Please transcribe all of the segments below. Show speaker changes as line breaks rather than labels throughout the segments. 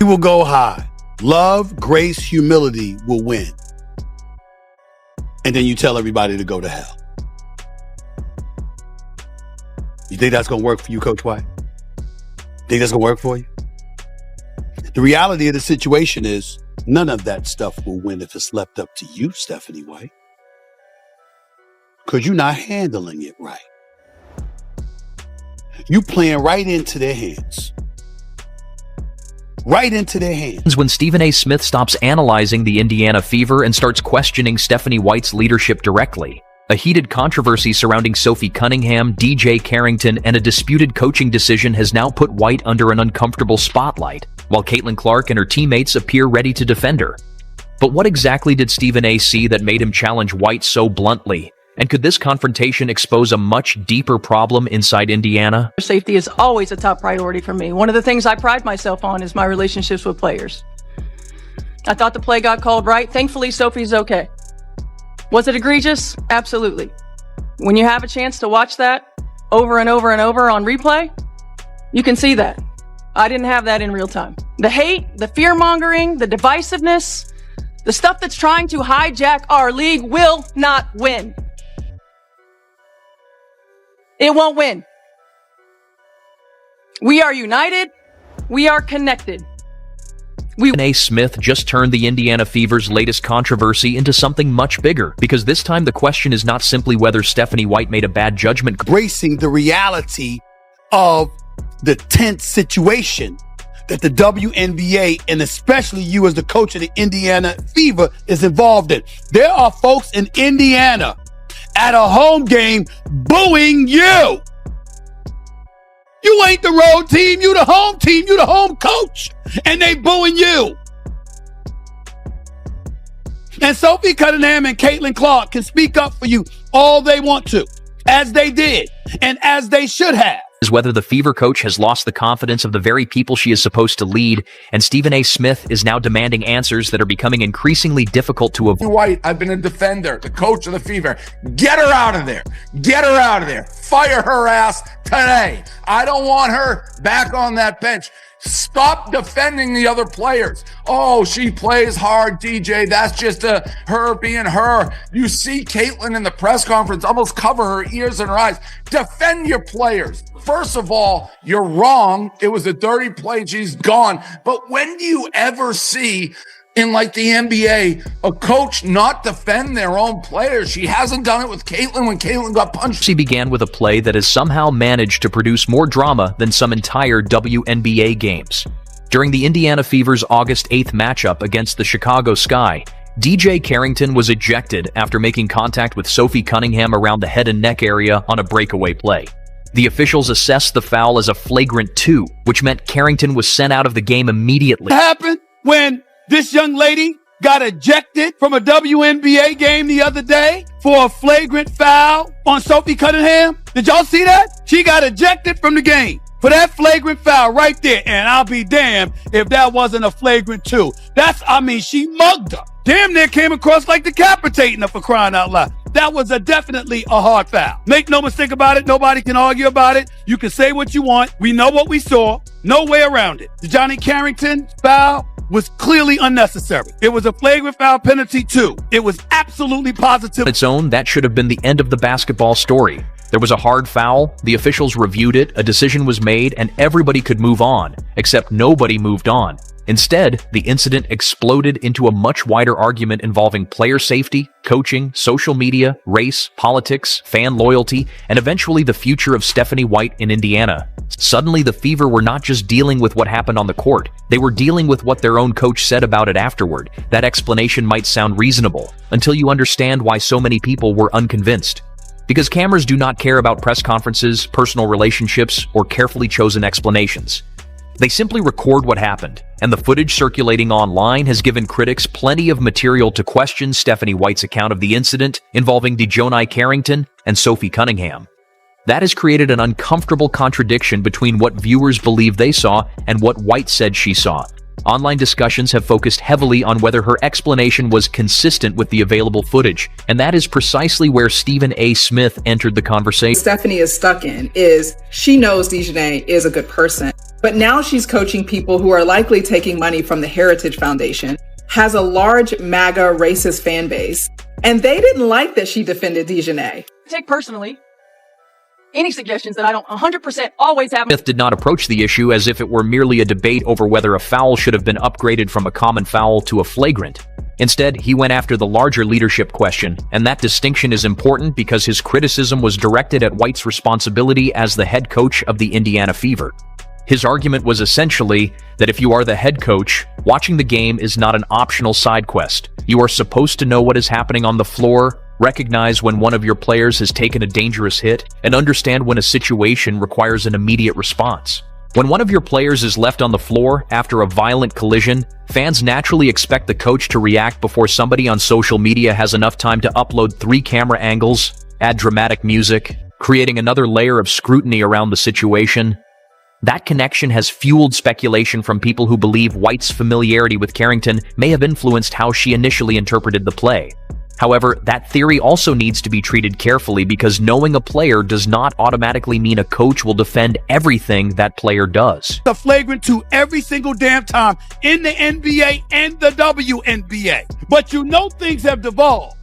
You will go high. Love, grace, humility will win. And then you tell everybody to go to hell. You think that's going to work for you, Coach White? Think that's going to work for you? The reality of the situation is none of that stuff will win if it's left up to you, Stephanie White. Because you're not handling it right. You playing right into their hands. Right into their hands.
When Stephen A. Smith stops analyzing the Indiana Fever and starts questioning Stephanie White's leadership directly. A heated controversy surrounding Sophie Cunningham, Dijonai Carington, and a disputed coaching decision has now put White under an uncomfortable spotlight, while Caitlin Clark and her teammates appear ready to defend her. But what exactly did Stephen A. see that made him challenge White so bluntly? And could this confrontation expose a much deeper problem inside Indiana?
Safety is always a top priority for me. One of the things I pride myself on is my relationships with players. I thought the play got called right. Thankfully, Sophie's okay. Was it egregious? Absolutely. When you have a chance to watch that over and over and over on replay, you can see that. I didn't have that in real time. The hate, the fear-mongering, the divisiveness, the stuff that's trying to hijack our league will not win. It won't win. We are united. We are connected.
Stephen A. Smith just turned the Indiana Fever's latest controversy into something much bigger, because this time the question is not simply whether Stephanie White made a bad judgment.
Embracing the reality of the tense situation that the WNBA, and especially you as the coach of the Indiana Fever, is involved in. There are folks in Indiana at a home game booing you. You ain't the road team, you the home team, you the home coach, and they booing you. And Sophie Cunningham and Caitlin Clark can speak up for you all they want to, as they did, and as they should have.
Is whether the Fever coach has lost the confidence of the very people she is supposed to lead, and Stephen A. Smith is now demanding answers that are becoming increasingly difficult to avoid.
White, I've been a defender, the coach of the Fever. Get her out of there. Get her out of there. Fire her ass today. I don't want her back on that bench. Stop defending the other players. Oh, she plays hard, DJ. That's just her being her. You see Caitlin in the press conference almost cover her ears and her eyes. Defend your players. First of all, you're wrong. It was a dirty play. She's gone. But when do you ever see in like the NBA a coach not defend their own players? She hasn't done it with Caitlin when Caitlin got punched.
She began with a play that has somehow managed to produce more drama than some entire WNBA games. During the Indiana Fever's August 8th matchup against the Chicago Sky, Dijonai Carington was ejected after making contact with Sophie Cunningham around the head and neck area on a breakaway play. The officials assessed the foul as a flagrant 2, which meant Carrington was sent out of the game immediately.
What happened when this young lady got ejected from a WNBA game the other day for a flagrant foul on Sophie Cunningham? Did y'all see that? She got ejected from the game for that flagrant foul right there. And I'll be damned if that wasn't a flagrant 2. She mugged her. Damn near came across like decapitating her, for crying out loud. That was definitely a hard foul. Make no mistake about it. Nobody can argue about it. You can say what you want. We know what we saw. No way around it. Dijonai Carington foul was clearly unnecessary. It was a flagrant foul penalty too. It was absolutely positive.
On its own, that should have been the end of the basketball story. There was a hard foul, the officials reviewed it, a decision was made, and everybody could move on, except nobody moved on. Instead, the incident exploded into a much wider argument involving player safety, coaching, social media, race, politics, fan loyalty, and eventually the future of Stephanie White in Indiana. Suddenly, the Fever were not just dealing with what happened on the court, they were dealing with what their own coach said about it afterward. That explanation might sound reasonable, until you understand why so many people were unconvinced. Because cameras do not care about press conferences, personal relationships, or carefully chosen explanations. They simply record what happened, and the footage circulating online has given critics plenty of material to question Stephanie White's account of the incident involving Dijonai Carington and Sophie Cunningham. That has created an uncomfortable contradiction between what viewers believe they saw and what White said she saw. Online discussions have focused heavily on whether her explanation was consistent with the available footage, and that is precisely where Stephen A. Smith entered the conversation.
Stephanie is stuck in is she knows Dijonai is a good person, but now she's coaching people who are likely taking money from the Heritage Foundation, has a large MAGA racist fan base, and they didn't like that she defended Dijonai.
Take personally any suggestions that I don't 100% always have.
Smith did not approach the issue as if it were merely a debate over whether a foul should have been upgraded from a common foul to a flagrant. Instead, he went after the larger leadership question, and that distinction is important because his criticism was directed at White's responsibility as the head coach of the Indiana Fever. His argument was essentially that if you are the head coach, watching the game is not an optional side quest. You are supposed to know what is happening on the floor, recognize when one of your players has taken a dangerous hit, and understand when a situation requires an immediate response. When one of your players is left on the floor after a violent collision, fans naturally expect the coach to react before somebody on social media has enough time to upload 3 camera angles, add dramatic music, creating another layer of scrutiny around the situation. That connection has fueled speculation from people who believe White's familiarity with Carrington may have influenced how she initially interpreted the play. However, that theory also needs to be treated carefully because knowing a player does not automatically mean a coach will defend everything that player does.
The flagrant 2 every single damn time in the NBA and the WNBA. But you know things have devolved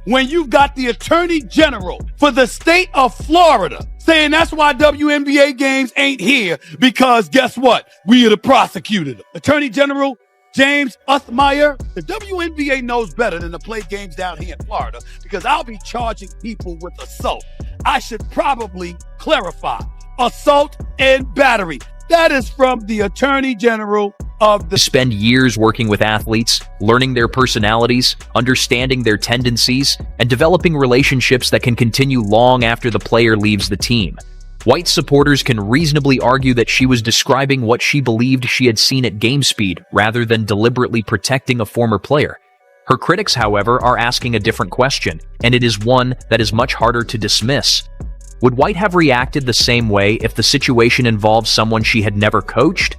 when you've got the Attorney General for the state of Florida saying that's why WNBA games ain't here because guess what? We are the prosecutor. Attorney General James Uthmeyer, the WNBA knows better than to play games down here in Florida because I'll be charging people with assault. I should probably clarify assault and battery. That is from the Attorney General of the...
Spend years working with athletes, learning their personalities, understanding their tendencies, and developing relationships that can continue long after the player leaves the team. White supporters can reasonably argue that she was describing what she believed she had seen at game speed rather than deliberately protecting a former player. Her critics, however, are asking a different question, and it is one that is much harder to dismiss. Would White have reacted the same way if the situation involved someone she had never coached?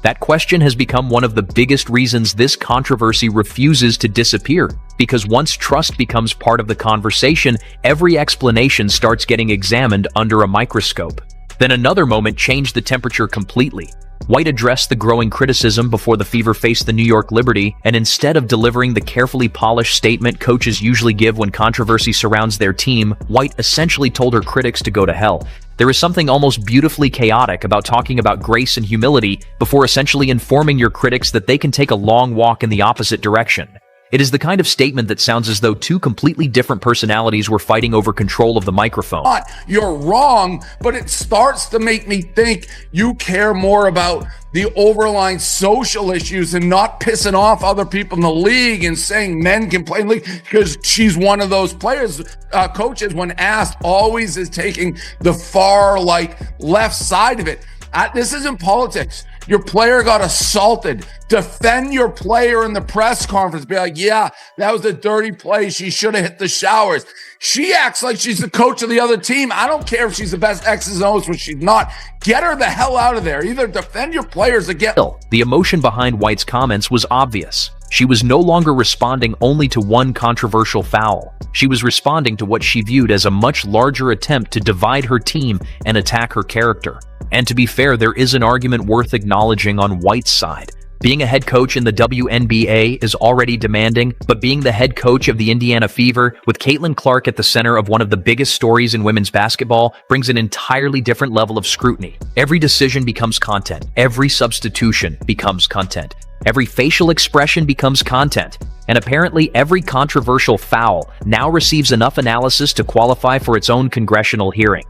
That question has become one of the biggest reasons this controversy refuses to disappear, because once trust becomes part of the conversation, every explanation starts getting examined under a microscope. Then another moment changed the temperature completely. White addressed the growing criticism before the Fever faced the New York Liberty, and instead of delivering the carefully polished statement coaches usually give when controversy surrounds their team, White essentially told her critics to go to hell. There is something almost beautifully chaotic about talking about grace and humility before essentially informing your critics that they can take a long walk in the opposite direction. It is the kind of statement that sounds as though 2 completely different personalities were fighting over control of the microphone.
You're wrong, but it starts to make me think you care more about the overlying social issues and not pissing off other people in the league and saying men can play in the league because she's one of those players. Coaches, when asked, always is taking the far left side of it. This isn't politics. Your player got assaulted. Defend your player in the press conference. Be like, yeah, that was a dirty play. She should have hit the showers. She acts like she's the coach of the other team. I don't care if she's the best X's and O's, which she's not. Get her the hell out of there. Either defend your players or get...
The emotion behind White's comments was obvious. She was no longer responding only to one controversial foul. She was responding to what she viewed as a much larger attempt to divide her team and attack her character. And to be fair, there is an argument worth acknowledging on White's side. Being a head coach in the WNBA is already demanding, but being the head coach of the Indiana Fever, with Caitlin Clark at the center of one of the biggest stories in women's basketball, brings an entirely different level of scrutiny. Every decision becomes content. Every substitution becomes content. Every facial expression becomes content. And apparently every controversial foul now receives enough analysis to qualify for its own congressional hearing.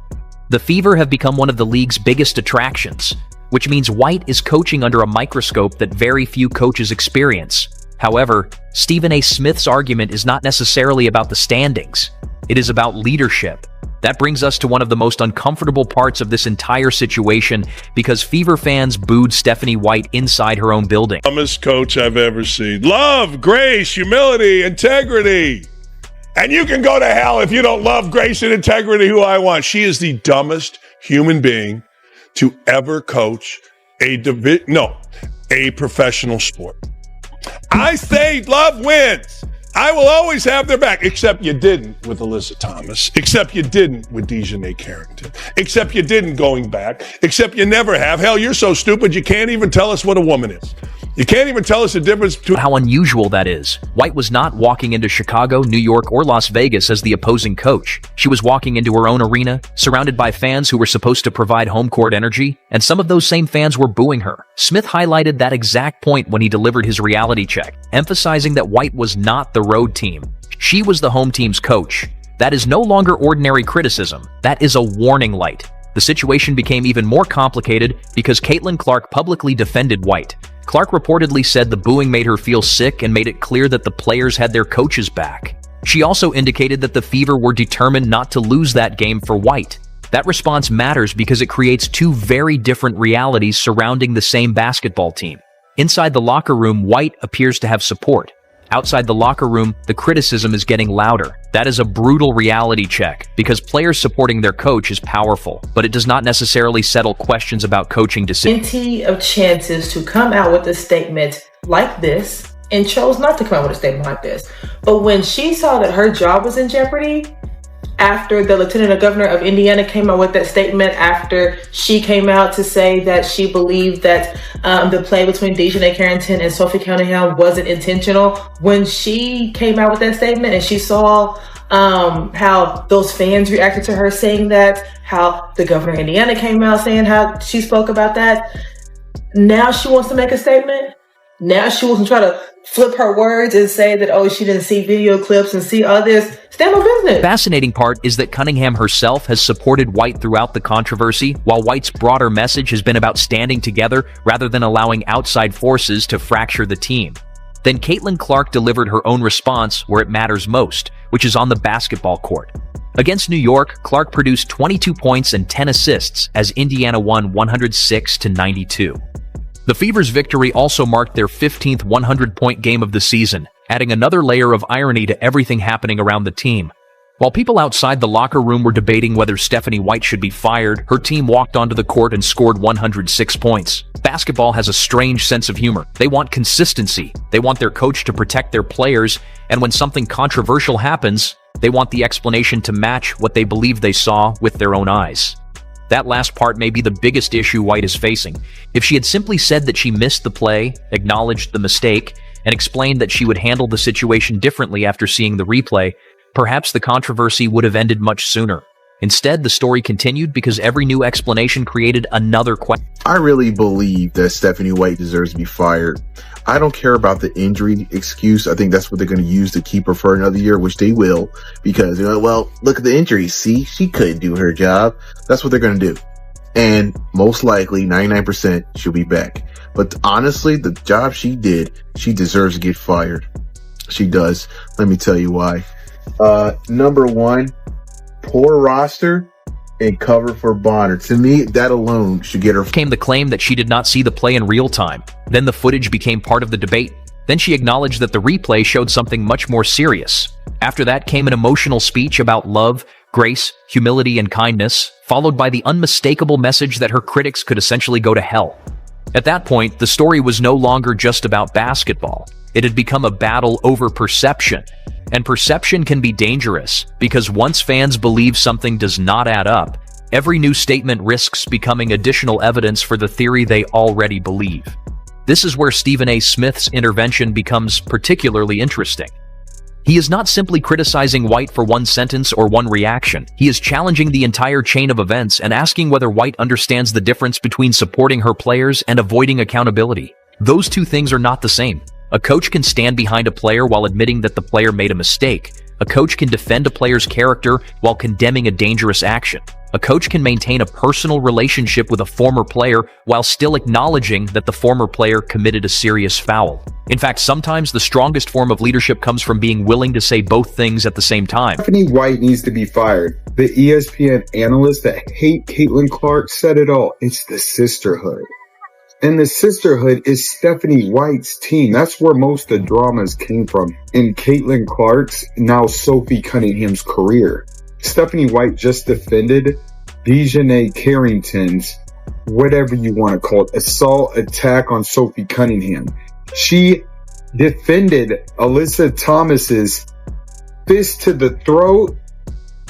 The Fever have become one of the league's biggest attractions, which means White is coaching under a microscope that very few coaches experience. However, Stephen A. Smith's argument is not necessarily about the standings. It is about leadership. That brings us to one of the most uncomfortable parts of this entire situation, because Fever fans booed Stephanie White inside her own building.
Dumbest coach I've ever seen. Love, grace, humility, integrity. And you can go to hell if you don't love, grace, and integrity who I want. She is the dumbest human being to ever coach a division. No, a professional sport. I say love wins. I will always have their back, except you didn't with Alyssa Thomas, except you didn't with Dijonai Carington, except you didn't going back, except you never have. Hell, you're so stupid you can't even tell us what a woman is. You can't even tell us the difference between...
How unusual that is. White was not walking into Chicago, New York, or Las Vegas as the opposing coach. She was walking into her own arena, surrounded by fans who were supposed to provide home court energy, and some of those same fans were booing her. Smith highlighted that exact point when he delivered his reality check, emphasizing that White was not the road team. She was the home team's coach. That is no longer ordinary criticism. That is a warning light. The situation became even more complicated because Caitlin Clark publicly defended White. Clark reportedly said the booing made her feel sick and made it clear that the players had their coaches back. She also indicated that the Fever were determined not to lose that game for White. That response matters because it creates two very different realities surrounding the same basketball team. Inside the locker room, White appears to have support. Outside the locker room, the criticism is getting louder. That is a brutal reality check, because players supporting their coach is powerful, but it does not necessarily settle questions about coaching decisions.
Plenty of chances to come out with a statement like this, and chose not to come out with a statement like this. But when she saw that her job was in jeopardy, after the Lieutenant Governor of Indiana came out with that statement, after she came out to say that she believed that the play between Dijonai Carington and Sophie Cunningham wasn't intentional, when she came out with that statement and she saw how those fans reacted to her saying that, how the Governor of Indiana came out saying how she spoke about that, now she wants to make a statement. Now she wants to try to flip her words and say that, oh, she didn't see video clips and see all this. Stand on business.
The fascinating part is that Cunningham herself has supported White throughout the controversy, while White's broader message has been about standing together rather than allowing outside forces to fracture the team. Then Caitlin Clark delivered her own response where it matters most, which is on the basketball court. Against New York, Clark produced 22 points and 10 assists as Indiana won 106-92. The Fever's victory also marked their 15th 100-point game of the season, adding another layer of irony to everything happening around the team. While people outside the locker room were debating whether Stephanie White should be fired, her team walked onto the court and scored 106 points. Basketball has a strange sense of humor. They want consistency. They want their coach to protect their players, and when something controversial happens, they want the explanation to match what they believe they saw with their own eyes. That last part may be the biggest issue White is facing. If she had simply said that she missed the play, acknowledged the mistake, and explained that she would handle the situation differently after seeing the replay, perhaps the controversy would have ended much sooner. Instead, the story continued because every new explanation created another question.
I really believe that Stephanie White deserves to be fired. I don't care about the injury excuse. I think that's what they're going to use to keep her for another year, which they will, because, well, look at the injuries. See, she couldn't do her job. That's what they're going to do. And most likely, 99%, she'll be back. But honestly, the job she did, she deserves to get fired. She does. Let me tell you why. Number one, poor roster and cover for Bonner. To me, that alone should get her.
Came the claim that she did not see the play in real time. Then the footage became part of the debate. Then she acknowledged that the replay showed something much more serious. After that came an emotional speech about love, grace, humility, and kindness, followed by the unmistakable message that her critics could essentially go to hell. At that point, the story was no longer just about basketball. It had become a battle over perception. And perception can be dangerous, because once fans believe something does not add up, every new statement risks becoming additional evidence for the theory they already believe. This is where Stephen A. Smith's intervention becomes particularly interesting. He is not simply criticizing White for one sentence or one reaction. He is challenging the entire chain of events and asking whether White understands the difference between supporting her players and avoiding accountability. Those two things are not the same. A coach can stand behind a player while admitting that the player made a mistake. A coach can defend a player's character while condemning a dangerous action. A coach can maintain a personal relationship with a former player while still acknowledging that the former player committed a serious foul. In fact, sometimes the strongest form of leadership comes from being willing to say both things at the same time.
Stephanie White needs to be fired. The ESPN analysts that hate Caitlin Clark said it all. It's the sisterhood. And the sisterhood is Stephanie White's team. That's where most of the dramas came from. In Caitlin Clark's, now Sophie Cunningham's career. Stephanie White just defended Dijonai Carington's whatever you want to call it, assault, attack on Sophie Cunningham. She defended Alyssa Thomas's fist to the throat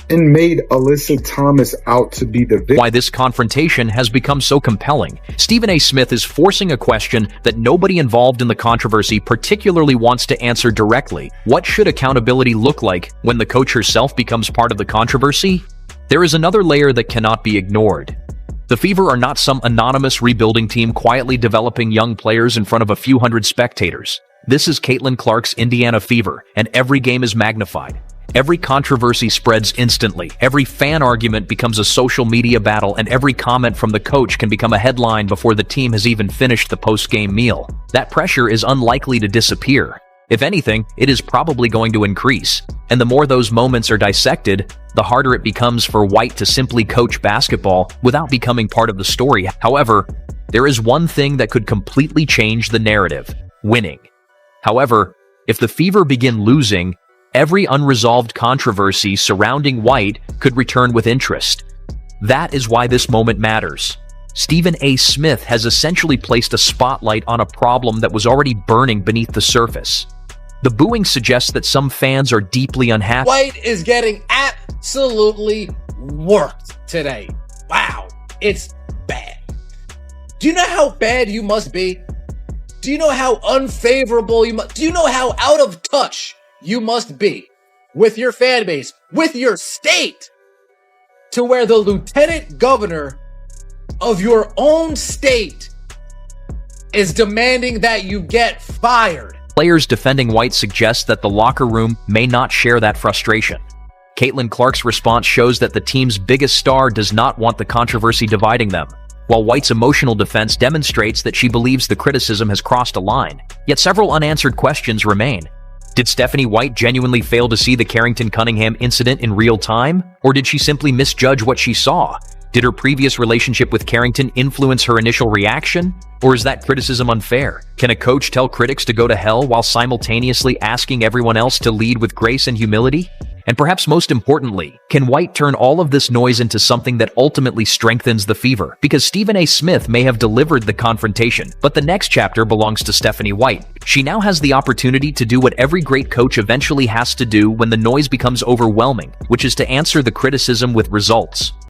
and made Alyssa Thomas out to be the victim.
Why this confrontation has become so compelling. Stephen A. Smith is forcing a question that nobody involved in the controversy particularly wants to answer directly. What should accountability look like when the coach herself becomes part of the controversy? There is another layer that cannot be ignored. The Fever are not some anonymous rebuilding team quietly developing young players in front of a few hundred spectators. This is Caitlin Clark's Indiana Fever, and every game is magnified. Every controversy spreads instantly. Every fan argument becomes a social media battle, and every comment from the coach can become a headline before the team has even finished the post-game meal. That pressure is unlikely to disappear. If anything, it is probably going to increase. And the more those moments are dissected, the harder it becomes for White to simply coach basketball without becoming part of the story. However, there is one thing that could completely change the narrative: winning. However, if the Fever begin losing, every unresolved controversy surrounding White could return with interest. That is why this moment matters. Stephen A. Smith has essentially placed a spotlight on a problem that was already burning beneath the surface. The booing suggests that some fans are deeply unhappy.
White is getting absolutely worked today. Wow, it's bad. Do you know how bad you must be? Do you know how unfavorable you must? Do you know how out of touch you must be with your fan base, with your state, to where the lieutenant governor of your own state is demanding that you get fired?
Players defending White suggest that the locker room may not share that frustration. Caitlin Clark's response shows that the team's biggest star does not want the controversy dividing them, while White's emotional defense demonstrates that she believes the criticism has crossed a line. Yet several unanswered questions remain. Did Stephanie White genuinely fail to see the Carrington-Cunningham incident in real time? Or did she simply misjudge what she saw? Did her previous relationship with Carrington influence her initial reaction? Or is that criticism unfair? Can a coach tell critics to go to hell while simultaneously asking everyone else to lead with grace and humility? And perhaps most importantly, can White turn all of this noise into something that ultimately strengthens the Fever? Because Stephen A. Smith may have delivered the confrontation, but the next chapter belongs to Stephanie White. She now has the opportunity to do what every great coach eventually has to do when the noise becomes overwhelming, which is to answer the criticism with results.